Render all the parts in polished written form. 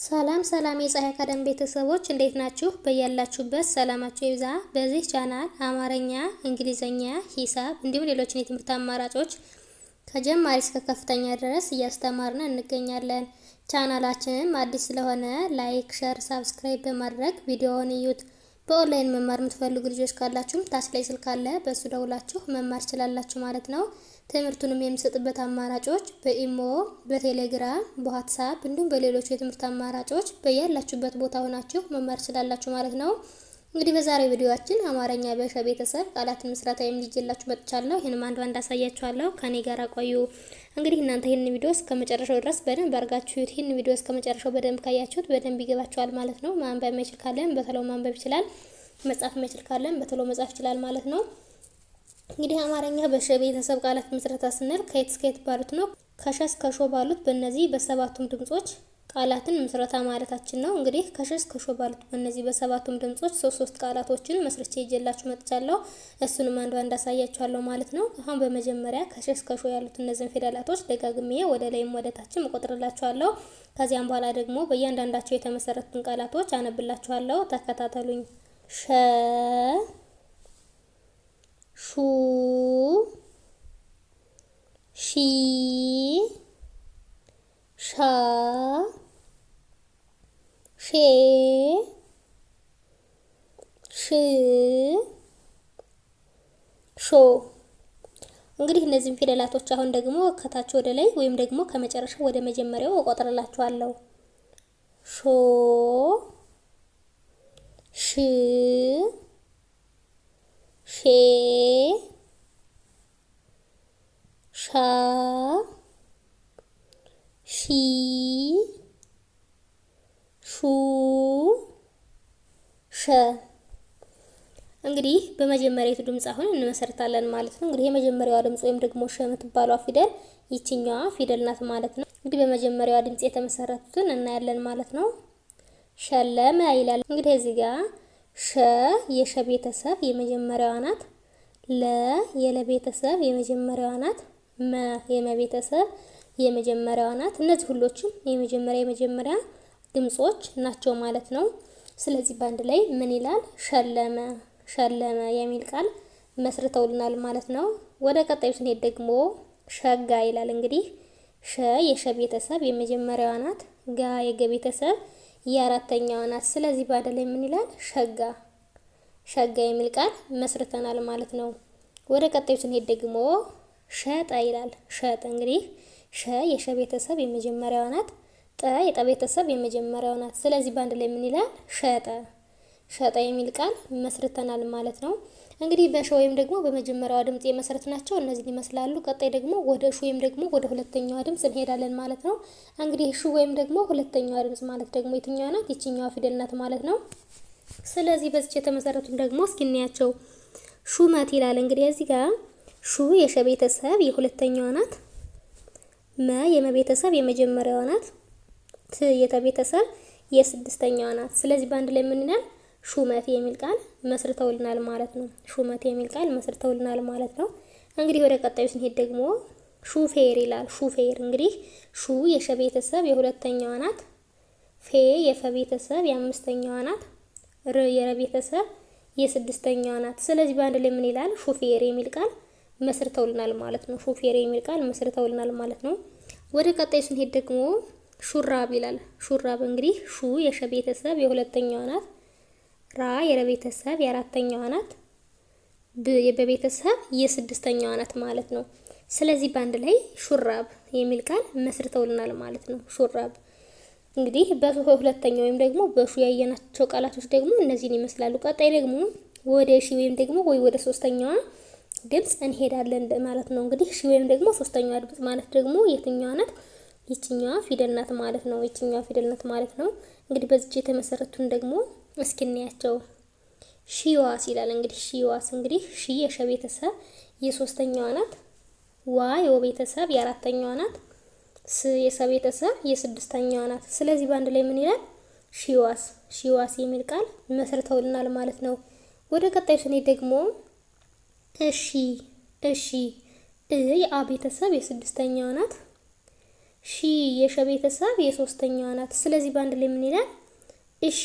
ሰላም ሰላም የፀሐይ አካዳሚ ቤተሰቦች እንዴት ናችሁ? በያላችሁበት ሰላማችሁ ይብዛ። በዚህ ቻናል አማርኛ፣ እንግሊዘኛ፣ ሂሳብ እንዲሁም ሌሎችን የትምህርት አማራጮች ከጀማሪ እስከ ከፍተኛ ድረስ እያስተማርን እንገኛለን። ቻናላችንም አዲስ ስለሆነ ላይክ፣ ሼር፣ ሳብስክራይብ በማድረግ ቪዲዮውን እዩት። በኦንላይን መማር የምትፈልጉ ልጆች ካላችሁም ታች ላይ ስልክ አለ፣ በሱ ደውላችሁ መማር ትችላላችሁ ማለት ነው። ትምህርቱንም የምሰጥበት አማራጮች በኢሞ፣ በቴሌግራም፣ በዋትስአፕ እንዲሁም በሌሎች የትምህርት አማራጮች በያላችሁበት ቦታ ሆናችሁ መማር ትችላላችሁ ማለት ነው። እንግዲህ በዛሬው ቪዲዮአችን አማርኛ በሸ ቤተሰብ ቃላት ምስረታ የሚይዤላችሁ መጥቻለሁ። ይሄንም አንድ ባንድ አሳያችኋለሁ። ከኔ ጋር ቆዩ። እንግዲህ እናንተ ይሄን ቪዲዮ እስከ መጨረሻው ድረስ በደንብ አድርጋችሁ ይሄን ቪዲዮ እስከ መጨረሻው በደንብ ካያችሁት በደንብ ይገባችኋል ማለት ነው። ማንበብ የማይችል ካለም በተሎ ማንበብ ይችላል፣ መጻፍ የማይችል ካለም በተሎ መጻፍ ይችላል ማለት ነው። እንግዲህ አማርኛ በሸ ቤተሰብ ቃላት ምስረታ ስንል ከየት እስከ የት ባሉት ነው። ከሸ እስከ ሾ ባሉት በእነዚህ በሰባቱም ድምጾች ቃላትን ምስረታ ማለታችን ነው። እንግዲህ ከሸ እስከ ሾ ባሉት በእነዚህ በሰባቱም ድምጾች ሶስት ቃላቶችን መስርቼ ይዤላችሁ መጥቻለሁ። እሱንም አንድ ባንድ አሳያችኋለሁ ማለት ነው። አሁን በመጀመሪያ ከሸ እስከ ሾ ያሉት እነዚህን ፊደላቶች ደጋግሜ ወደ ላይም ወደ ታችም እቆጥርላችኋለሁ። ከዚያም በኋላ ደግሞ በእያንዳንዳቸው የተመሰረቱትን ቃላቶች አነብላችኋለሁ። ተከታተሉኝ። ሸ ሹ ሺ ሻ ሼ ሽ ሾ። እንግዲህ እነዚህን ፊደላቶች አሁን ደግሞ ከታች ወደ ላይ ወይም ደግሞ ከመጨረሻው ወደ መጀመሪያው እቆጥርላችኋለሁ። ሾ ሽ ሼ ሻ ሺ ሹ ሸ። እንግዲህ በመጀመሪያው ድምጽ አሁን እንመሰርታለን ማለት ነው። እንግዲህ የመጀመሪያዋ ድምጽ ወይም ደግሞ ሸ የምትባለው ፊደል ይቺኛዋ ፊደል ናት ማለት ነው። እንግዲህ በመጀመሪያዋ ድምጽ የተመሰረቱትን እናያለን ማለት ነው። ሸለመ ይላል። እንግዲህ እዚህ ጋር ሸ የሸ ቤተሰብ የመጀመሪያዋ ናት። ለ የለ ቤተሰብ የመጀመሪያዋ ናት። መ የመ ቤተሰብ የመጀመሪያዋ ናት። እነዚህ ሁሎችም የመጀመሪያ ድምጾች ናቸው ማለት ነው። ስለዚህ በአንድ ላይ ምን ይላል? ሸለመ ሸለመ የሚል ቃል መስርተውልናል ማለት ነው። ወደ ቀጣዩ ስንሄድ ደግሞ ሸጋ ይላል። እንግዲህ ሸ የሸ ቤተሰብ የመጀመሪያዋ ናት። ጋ የገ ቤተሰብ የአራተኛዋ ናት። ስለዚህ በአንድ ላይ ምን ይላል? ሸጋ ሸጋ የሚል ቃል መስርተናል ማለት ነው። ወደ ቀጣዩ ስንሄድ ደግሞ ሸጠ ይላል። ሸጠ እንግዲህ ሸ የሸ ቤተሰብ የመጀመሪያዋ ናት። ጠ የጠ ቤተሰብ የመጀመሪያዋ ናት። ስለዚህ በአንድ ላይ ምን ይላል? ሸጠ ሸጠ የሚል ቃል መስርተናል ማለት ነው። እንግዲህ በሸ ወይም ደግሞ በመጀመሪያዋ ድምጽ የመሰረትናቸው እነዚህን ይመስላሉ። ቀጣይ ደግሞ ወደ ሹ ወይም ደግሞ ወደ ሁለተኛዋ ድምጽ እንሄዳለን ማለት ነው። እንግዲህ ሹ ወይም ደግሞ ሁለተኛዋ ድምጽ ማለት ደግሞ የትኛዋ ናት? ይችኛዋ ፊደል ናት ማለት ነው። ስለዚህ በዚህ የተመሰረቱን ደግሞ እስኪ እናያቸው። ሹመት ይላል። እንግዲህ እዚህ ጋር ሹ የሸ ቤተሰብ የሁለተኛዋ ናት። መ የመ ቤተሰብ የመጀመሪያዋ ናት። ት የተ ቤተሰብ የስድስተኛዋ ናት። ስለዚህ በአንድ ላይ ምን ይላል? ሹመት የሚል ቃል መስርተውልናል ማለት ነው። ሹመት የሚል ቃል መስርተውልናል ማለት ነው። እንግዲህ ወደ ቀጣዩ ስንሄድ ደግሞ ሹፌር ይላል። ሹፌር እንግዲህ ሹ የሸ ቤተሰብ የሁለተኛዋ ናት። ፌ የፈ ቤተሰብ የአምስተኛዋ ናት። ር የረ ቤተሰብ የስድስተኛዋ ናት። ስለዚህ በአንድ ላይ ምን ይላል? ሹፌር የሚል ቃል መስርተውልናል ማለት ነው። ሹፌር የሚል ቃል መስርተውልናል ማለት ነው። ወደ ቀጣዩ ስንሄድ ደግሞ ሹራብ ይላል። ሹራብ እንግዲህ ሹ የሸ ቤተሰብ የሁለተኛዋ ናት። ራ የረ ቤተሰብ የአራተኛዋ ናት። ብ የበቤተሰብ የስድስተኛዋ ናት ማለት ነው። ስለዚህ በአንድ ላይ ሹራብ የሚል ቃል መስርተውልናል ማለት ነው። ሹራብ እንግዲህ በሁለተኛው ወይም ደግሞ በሹ ያየናቸው ቃላቶች ደግሞ እነዚህን ይመስላሉ። ቀጣይ ደግሞ ወደ ሺ ወይም ደግሞ ወደ ሶስተኛዋ ድምጽ እንሄዳለን ማለት ነው። እንግዲህ ሺ ወይም ደግሞ ሶስተኛዋ ድምጽ ማለት ደግሞ የትኛዋ ናት? ይችኛዋ ፊደል ናት ማለት ነው። ይችኛዋ ፊደል ናት ማለት ነው። እንግዲህ በዚህ የተመሰረቱን ደግሞ እስኪ እናያቸው። ሺዋስ ይላል። እንግዲህ ሺዋስ እንግዲህ ሺ የሸ ቤተሰብ የሶስተኛዋ ናት። ዋ የወ ቤተሰብ የአራተኛዋ ናት። ስ የሰ ቤተሰብ የስድስተኛዋ ናት። ስለዚህ በአንድ ላይ ምን ይላል? ሺዋስ ሺዋስ የሚል ቃል መስርተውልናል ማለት ነው። ወደ ቀጣዩ ስንሄድ ደግሞ እሺ እሺ የአ ቤተሰብ የስድስተኛዋ ናት። ሺ የሸ ቤተሰብ የሶስተኛዋ ናት። ስለዚህ በአንድ ላይ ምን ይላል? እሺ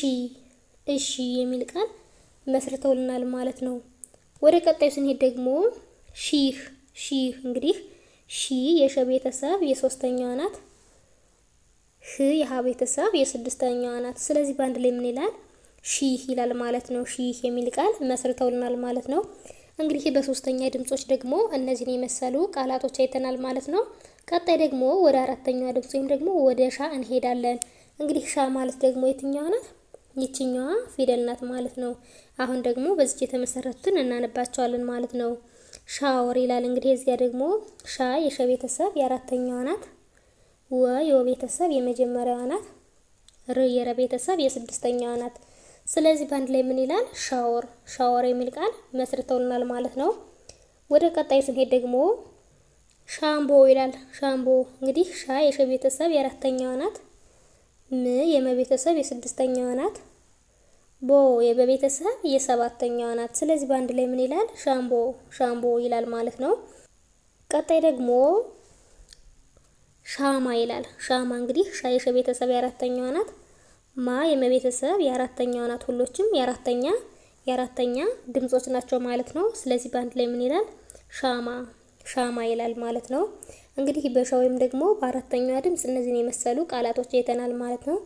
እሺ የሚል ቃል መስርተውልናል ማለት ነው። ወደ ቀጣዩ ስንሄድ ደግሞ ሺህ ሺህ እንግዲህ ሺ የሸ ቤተሰብ የሶስተኛዋ ናት። ህ የሀ ቤተሰብ የስድስተኛዋ ናት። ስለዚህ በአንድ ላይ ምን ይላል? ሺህ ይላል ማለት ነው። ሺህ የሚል ቃል መስርተውልናል ማለት ነው። እንግዲህ በሶስተኛ ድምጾች ደግሞ እነዚህን የመሰሉ ቃላቶች አይተናል ማለት ነው። ቀጣይ ደግሞ ወደ አራተኛዋ ድምጽ ወይም ደግሞ ወደ ሻ እንሄዳለን። እንግዲህ ሻ ማለት ደግሞ የትኛዋ ናት? ይችኛዋ ፊደል ናት ማለት ነው። አሁን ደግሞ በዚህ የተመሰረቱትን እናነባቸዋለን ማለት ነው። ሻወር ይላል። እንግዲህ እዚያ ደግሞ ሻ የሸ ቤተሰብ የአራተኛዋ ናት። ወ የወ ቤተሰብ የመጀመሪያዋ ናት። ር የረ ቤተሰብ የስድስተኛዋ ናት። ስለዚህ በአንድ ላይ ምን ይላል? ሻወር ሻወር የሚል ቃል መስርተውልናል ማለት ነው። ወደ ቀጣይ ስንሄድ ደግሞ ሻምቦ ይላል። ሻምቦ እንግዲህ ሻ የሸ ቤተሰብ የአራተኛዋ ናት። ም የመ ቤተሰብ የስድስተኛዋ ናት። ቦ የበ ቤተሰብ የሰባተኛዋ ናት። ስለዚህ በአንድ ላይ ምን ይላል? ሻምቦ ሻምቦ ይላል ማለት ነው። ቀጣይ ደግሞ ሻማ ይላል። ሻማ እንግዲህ ሻ የሸ ቤተሰብ የአራተኛዋ ናት። ማ የመ ቤተሰብ የአራተኛዋ ናት። ሁሎችም የአራተኛ ድምጾች ናቸው ማለት ነው። ስለዚህ በአንድ ላይ ምን ይላል? ሻማ ሻማ ይላል ማለት ነው። እንግዲህ በሻ ወይም ደግሞ በአራተኛዋ ድምጽ እነዚህን የመሰሉ ቃላቶች አይተናል ማለት ነው።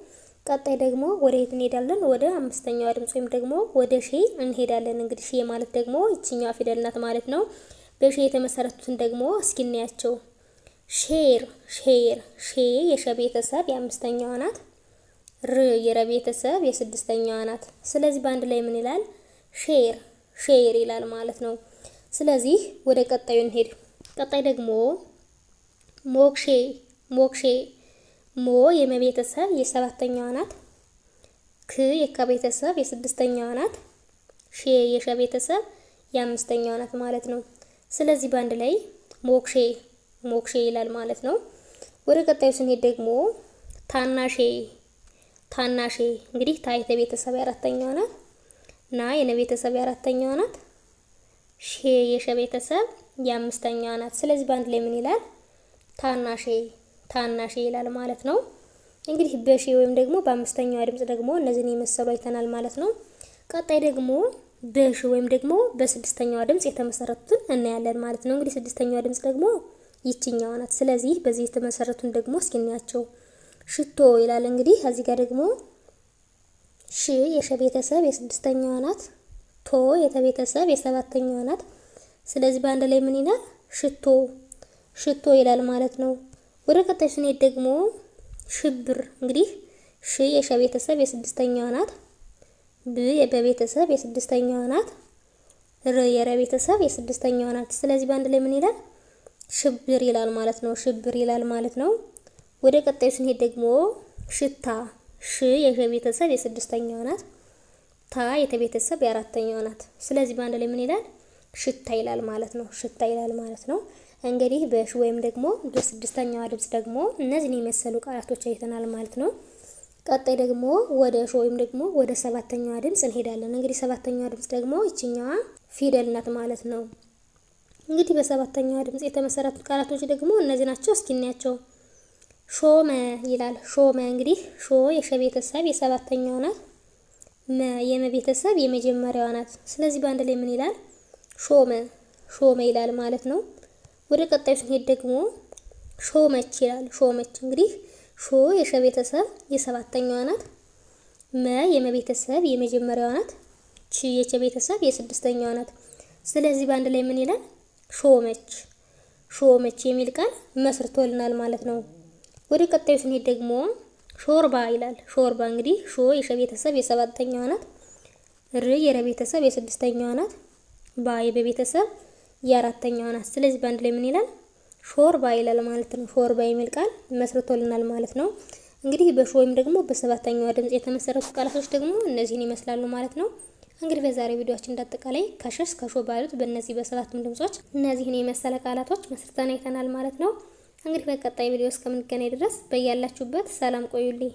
ቀጣይ ደግሞ ወደ የት እንሄዳለን? ወደ አምስተኛዋ ድምጽ ወይም ደግሞ ወደ ሼ እንሄዳለን። እንግዲህ ሼ ማለት ደግሞ ይችኛዋ ፊደል ናት ማለት ነው። በሼ የተመሰረቱትን ደግሞ እስኪ እናያቸው። ሼር ሼር ሼ የሸ ቤተሰብ የአምስተኛዋ ናት። ር የረ ቤተሰብ የስድስተኛዋ ናት። ስለዚህ በአንድ ላይ ምን ይላል? ሼር ሼር ይላል ማለት ነው። ስለዚህ ወደ ቀጣዩ እንሄድ። ቀጣይ ደግሞ ሞክሼ ሞክሼ ሞ የመ ቤተሰብ የሰባተኛዋ ናት። ክ የከ ቤተሰብ የስድስተኛዋ ናት። ሼ የሸ ቤተሰብ የአምስተኛዋ ናት ማለት ነው። ስለዚህ በአንድ ላይ ሞክሼ ሞክሼ ይላል ማለት ነው። ወደ ቀጣዩ ስንሄድ ደግሞ ታናሼ ታናሼ እንግዲህ ታ የተ ቤተሰብ የአራተኛዋ ናት። ና የነ ቤተሰብ የአራተኛዋ ናት። ሼ የሸ ቤተሰብ የአምስተኛዋ ናት። ስለዚህ በአንድ ላይ ምን ይላል? ታናሼ ታናሼ ይላል ማለት ነው። እንግዲህ በሼ ወይም ደግሞ በአምስተኛዋ ድምጽ ደግሞ እነዚህን የመሰሉ አይተናል ማለት ነው። ቀጣይ ደግሞ በሽ ወይም ደግሞ በስድስተኛዋ ድምጽ የተመሰረቱትን እናያለን ማለት ነው። እንግዲህ ስድስተኛዋ ድምጽ ደግሞ ይችኛዋ ናት። ስለዚህ በዚህ የተመሰረቱን ደግሞ እስኪ እናያቸው። ሽቶ ይላል። እንግዲህ እዚህ ጋር ደግሞ ሽ የሸ ቤተሰብ የስድስተኛዋ ናት። ቶ የተ ቤተሰብ የሰባተኛዋ ናት። ስለዚህ በአንድ ላይ ምን ይላል? ሽቶ ሽቶ ይላል ማለት ነው። ወደ ቀጣይ ስንሄድ ደግሞ ሽብር እንግዲህ ሽ የሸ ቤተሰብ የስድስተኛዋ ናት። ብ የበ ቤተሰብ የስድስተኛዋ ናት። ር የረ ቤተሰብ የስድስተኛዋ ናት። ስለዚህ በአንድ ላይ ምን ይላል? ሽብር ይላል ማለት ነው። ሽብር ይላል ማለት ነው። ወደ ቀጣዩ ስንሄድ ደግሞ ሽታ ሽ የሸ ቤተሰብ የስድስተኛዋ ናት። ታ የተ ቤተሰብ የአራተኛዋ ናት። ስለዚህ በአንድ ላይ ምን ይላል? ሽታ ይላል ማለት ነው። ሽታ ይላል ማለት ነው። እንግዲህ በሽ ወይም ደግሞ በስድስተኛዋ ድምጽ ደግሞ እነዚህን የመሰሉ ቃላቶች አይተናል ማለት ነው። ቀጣይ ደግሞ ወደ ሾ ወይም ደግሞ ወደ ሰባተኛዋ ድምጽ እንሄዳለን። እንግዲህ ሰባተኛዋ ድምጽ ደግሞ ይችኛዋ ፊደል ናት ማለት ነው። እንግዲህ በሰባተኛዋ ድምጽ የተመሰረቱ ቃላቶች ደግሞ እነዚህ ናቸው። እስኪ እናያቸው። ሾመ ይላል። ሾመ እንግዲህ ሾ የሸ ቤተሰብ የሰባተኛዋ ናት። መ የመ ቤተሰብ የመጀመሪያዋ ናት። ስለዚህ በአንድ ላይ ምን ይላል? ሾመ ሾመ ይላል ማለት ነው። ወደ ቀጣዩ ስንሄድ ደግሞ ሾመች ይላል። ሾመች እንግዲህ ሾ የሸ ቤተሰብ የሰባተኛዋ ናት። መ የመ ቤተሰብ የመጀመሪያዋ ናት። ች የቸ ቤተሰብ የስድስተኛዋ ናት። ስለዚህ በአንድ ላይ ምን ይላል? ሾመች ሾመች የሚል ቃል መስርቶልናል ማለት ነው። ወደ ቀጣዩ ስንሄድ ደግሞ ሾርባ ይላል። ሾርባ እንግዲህ ሾ የሸ ቤተሰብ የሰባተኛዋ ናት። ር የረ ቤተሰብ የስድስተኛዋ ናት። ባ የበ ቤተሰብ የአራተኛዋ ናት። ስለዚህ በአንድ ላይ ምን ይላል? ሾርባ ይላል ማለት ነው። ሾርባ የሚል ቃል መስርቶልናል ማለት ነው። እንግዲህ በሾ ወይም ደግሞ በሰባተኛዋ ድምጽ የተመሰረቱ ቃላቶች ደግሞ እነዚህን ይመስላሉ ማለት ነው። እንግዲህ በዛሬ ቪዲዮአችን እንዳጠቃላይ ከሸ እስከ ሾ ባሉት በእነዚህ በሰባቱም ድምጾች እነዚህን የመሰለ ቃላቶች መስርተን አይተናል ማለት ነው። እንግዲህ በቀጣይ ቪዲዮ እስከምንገናኝ ድረስ በያላችሁበት ሰላም ቆዩልኝ።